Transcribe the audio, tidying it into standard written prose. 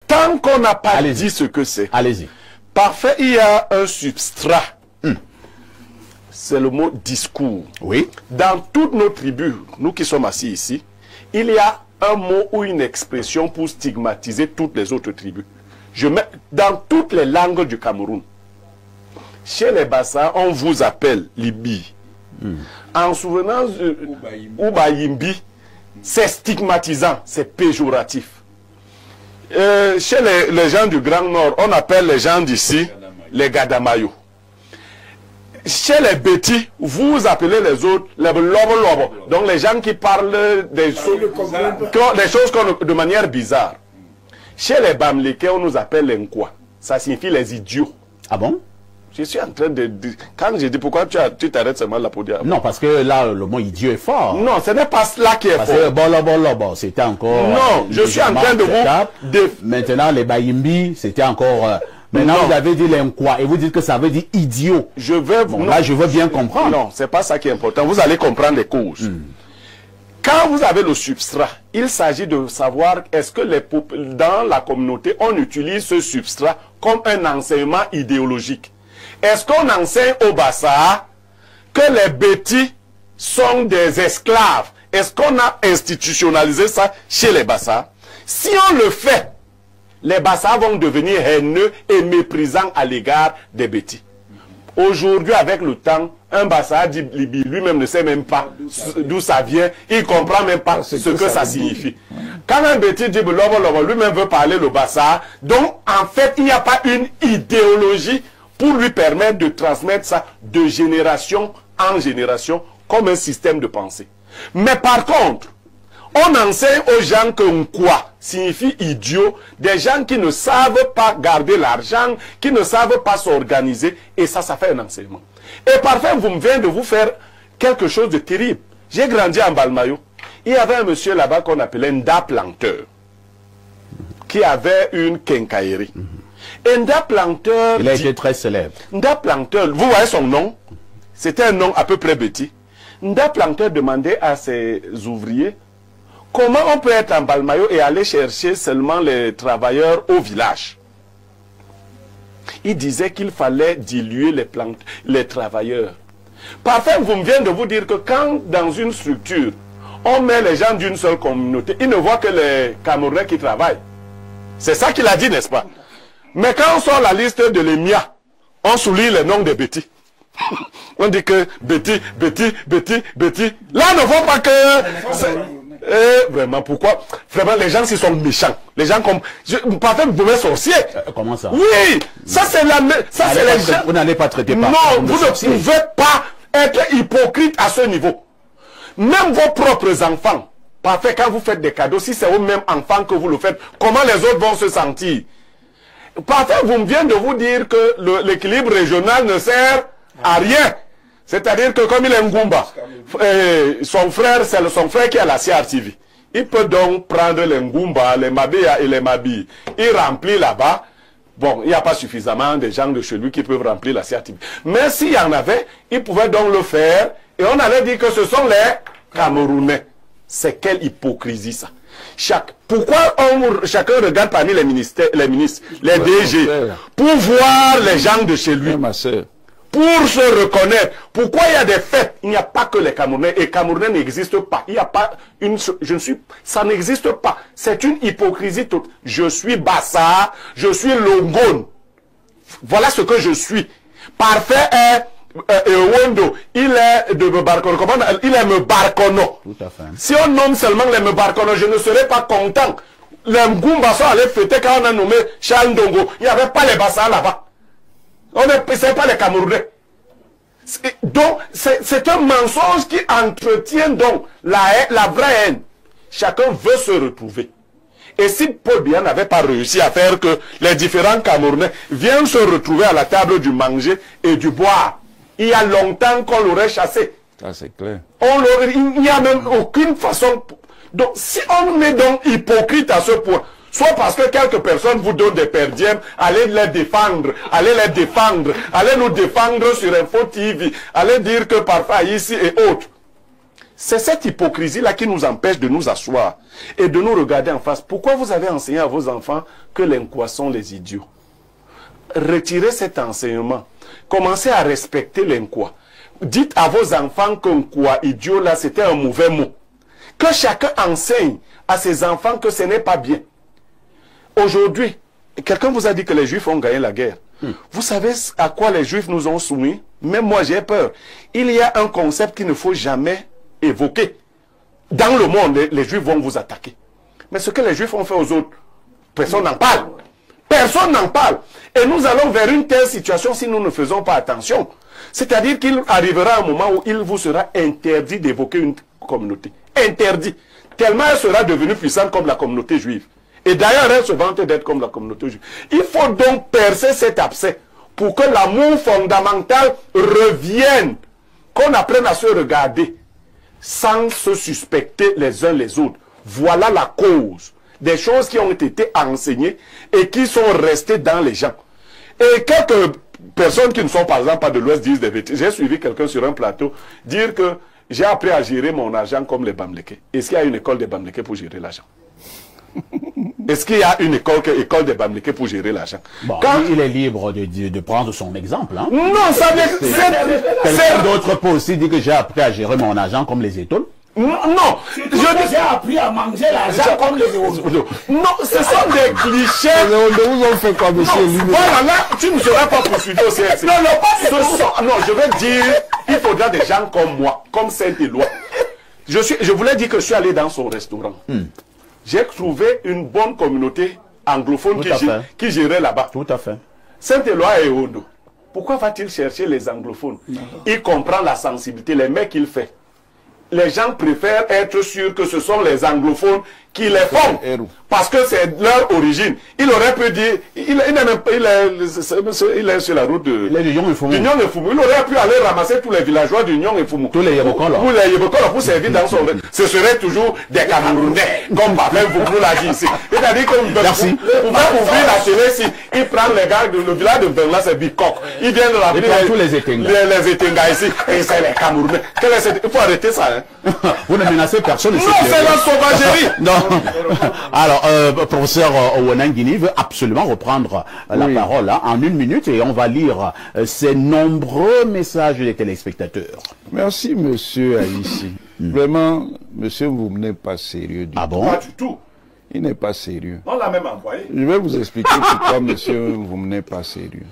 Tant qu'on n'a pas dit ce que c'est. Allez-y. Parfait, il y a un substrat. C'est le mot discours. Oui. Dans toutes nos tribus, nous qui sommes assis ici, il y a un mot ou une expression pour stigmatiser toutes les autres tribus. Je mets dans toutes les langues du Cameroun. Chez les Bassa, on vous appelle Libi. En souvenance Oubayimbi, c'est stigmatisant, c'est péjoratif. Chez les gens du Grand Nord, on appelle les gens d'ici les Gadamayo. Chez les Bétis, vous appelez les autres les Lobo. Donc les gens qui parlent des choses de manière bizarre. Chez les Bamlékés, on nous appelle les Nkwa. Ça signifie les idiots. Ah bon? Je suis en train de... Quand j'ai dit pourquoi tu t'arrêtes seulement là pour dire... Non, parce que là, le mot idiot est fort. Non, ce n'est pas cela qui est fort. Parce que bon, c'était encore... Non, je suis en train de vous... Maintenant, les Bayimbi, c'était encore... Maintenant, vous avez dit l'enquoi et vous dites que ça veut dire idiot. Je veux... Bon, là, je veux bien comprendre. Non, c'est pas ça qui est important. Vous allez comprendre les causes. Quand vous avez le substrat, il s'agit de savoir est-ce que dans la communauté, on utilise ce substrat comme un enseignement idéologique. Est-ce qu'on enseigne au Bassa que les Bétis sont des esclaves? Est-ce qu'on a institutionnalisé ça chez les Bassa? Si on le fait, les Bassa vont devenir haineux et méprisants à l'égard des Bétis. Aujourd'hui, avec le temps, un Bassa Libi lui-même ne sait même pas d'où ça vient. Il ne comprend même pas ce que ça signifie. Quand un Béti dit Lobo, lui-même veut parler le Bassa. Donc, en fait, il n'y a pas une idéologie pour lui permettre de transmettre ça de génération en génération comme un système de pensée. Mais par contre, on enseigne aux gens que Nkwa signifie idiot, des gens qui ne savent pas garder l'argent, qui ne savent pas s'organiser, et ça fait un enseignement. Et parfois, vous me venez de vous faire quelque chose de terrible. J'ai grandi en Balmayo. Il y avait un monsieur là-bas qu'on appelait Nda Planteur, qui avait une quincaillerie. Et Nda Planteur... Il a été très célèbre. Nda Planteur, vous voyez son nom? C'était un nom à peu près petit. Nda Planteur demandait à ses ouvriers comment on peut être en Balmayo et aller chercher seulement les travailleurs au village. Il disait qu'il fallait diluer les travailleurs. Parfois, vous me venez de vous dire que quand dans une structure, on met les gens d'une seule communauté, ils ne voient que les Camerounais qui travaillent. C'est ça qu'il a dit, n'est-ce pas? Mais quand on sort la liste de l'EMIA, on souligne les noms des Bétis. On dit que Bétis. Là, ne voit pas que... vraiment, pourquoi? Vraiment, les gens, s'ils sont méchants. Les gens comme... Parfois, vous pouvez sorcier. Comment ça? Oui! Ça, c'est la... Ça, c'est les gens... Vous n'allez pas traiter par... Non, vous ne pouvez pas être hypocrite à ce niveau. Même vos propres enfants. Parfois, quand vous faites des cadeaux, si c'est aux mêmes enfants que vous le faites, comment les autres vont se sentir? Parfois, vous me venez de vous dire que l'équilibre régional ne sert à rien. C'est-à-dire que comme il est Ngumba, son frère, c'est son frère qui a la CRTV. Il peut donc prendre les Ngumba, les Mabéa et les Mabi. Il remplit là-bas. Bon, il n'y a pas suffisamment de gens de chez lui qui peuvent remplir la CRTV. Mais s'il y en avait, il pouvait donc le faire. Et on allait dire que ce sont les Camerounais. C'est quelle hypocrisie ça. Pourquoi chacun regarde parmi les ministres, les DG, pour voir les gens de chez lui, pour se reconnaître. Pourquoi il y a des fêtes? Il n'y a pas que les Camerounais, et Camerounais n'existent pas. Il n'y a pas ça n'existe pas. C'est une hypocrisie toute. Je suis Bassa, je suis Longon. Voilà ce que je suis. Parfait est Wondo, il est de Mebarkono. Comment il est Mebarkono. Tout à fait. Si on nomme seulement les Mebarkono, je ne serais pas content. Les Ngumba sont allés fêter quand on a nommé Charles Ndongo. Il n'y avait pas les Bassa là-bas. On ne sait pas les Camerounais. Donc, c'est un mensonge qui entretient donc la vraie haine. Chacun veut se retrouver. Et si Paul Biya n'avait pas réussi à faire que les différents Camerounais viennent se retrouver à la table du manger et du boire, il y a longtemps qu'on l'aurait chassé. Ça, c'est clair. Il n'y a même aucune façon. Donc, si on est donc hypocrite à ce point, soit parce que quelques personnes vous donnent des perdièmes, allez les défendre, allez nous défendre sur Info TV, allez dire que parfois ici et autres. C'est cette hypocrisie-là qui nous empêche de nous asseoir et de nous regarder en face. Pourquoi vous avez enseigné à vos enfants que les Nkwa sont les idiots? Retirez cet enseignement. Commencez à respecter les Nkwa. Dites à vos enfants que Nkwa idiot là, c'était un mauvais mot. Que chacun enseigne à ses enfants que ce n'est pas bien. Aujourd'hui, quelqu'un vous a dit que les Juifs ont gagné la guerre. Vous savez à quoi les Juifs nous ont soumis? Même moi, j'ai peur. Il y a un concept qu'il ne faut jamais évoquer. Dans le monde, les Juifs vont vous attaquer. Mais ce que les Juifs ont fait aux autres, personne n'en parle. Personne n'en parle. Et nous allons vers une telle situation si nous ne faisons pas attention. C'est-à-dire qu'il arrivera un moment où il vous sera interdit d'évoquer une communauté. Interdit. Tellement elle sera devenue puissante comme la communauté juive. Et d'ailleurs, elle se vante d'être comme la communauté juive. Il faut donc percer cet abcès pour que l'amour fondamental revienne. Qu'on apprenne à se regarder sans se suspecter les uns les autres. Voilà la cause des choses qui ont été enseignées et qui sont restées dans les gens. Et quelques personnes qui ne sont par exemple pas de l'Ouest disent des bêtises. J'ai suivi quelqu'un sur un plateau dire que j'ai appris à gérer mon argent comme les Bamlékés. Est-ce qu'il y a une école des Bamlékés pour gérer l'argent? Est-ce qu'il y a une école des Bamlékés pour gérer l'argent? Bon, il est libre de prendre son exemple. Hein? Non, ça veut dire... Quelqu'un d'autre peut aussi dire que j'ai appris à gérer mon argent comme les étoiles. Non, je dis j'ai appris à manger l'argent comme les autres. Non, ce sont des clichés. Vous ont fait quoi, monsieur? Voilà, là, tu ne seras pas poursuivi au CRC. Non, je veux dire, il faudra des gens comme moi, comme Saint-Éloi. Je voulais dire que je suis allé dans son restaurant. J'ai trouvé une bonne communauté anglophone qui gérait là-bas. Tout à fait. Saint-Éloi et Ondo. Pourquoi va-t-il chercher les anglophones? Il comprend la sensibilité, les mecs qu'il fait. Les gens préfèrent être sûrs que ce sont les anglophones qui les font. Parce que c'est leur origine. Il aurait pu dire, il est sur la route de Lyon et Fumu. Il aurait pu aller ramasser tous les villageois d'Union et Fumu. Tous les Yébokolo. Pour les Yébokolo, pour servir dans son... Ce serait toujours des Camerounais, comme Bafin Fumu l'a dit ici. C'est-à-dire que vous pouvez ouvrir la télé ici. Il prend les gars, le village de Benla, c'est Bikok. Il vient de la ville. Tous les Etenga. Les Etenga ici. Et c'est les Camerounais. Il faut arrêter ça. Hein. Vous ne menacez personne. Non, c'est la sauvagerie. Non. Alors, professeur Ouanangini veut absolument reprendre la parole hein, en 1 minute et on va lire ces nombreux messages des téléspectateurs. Merci, monsieur Aïssi. Vraiment, monsieur, vous n'êtes pas sérieux du tout. Ah bon? Pas du tout. Il n'est pas sérieux. On l'a même envoyé. Je vais vous expliquer pourquoi, monsieur, vous n'êtes pas sérieux.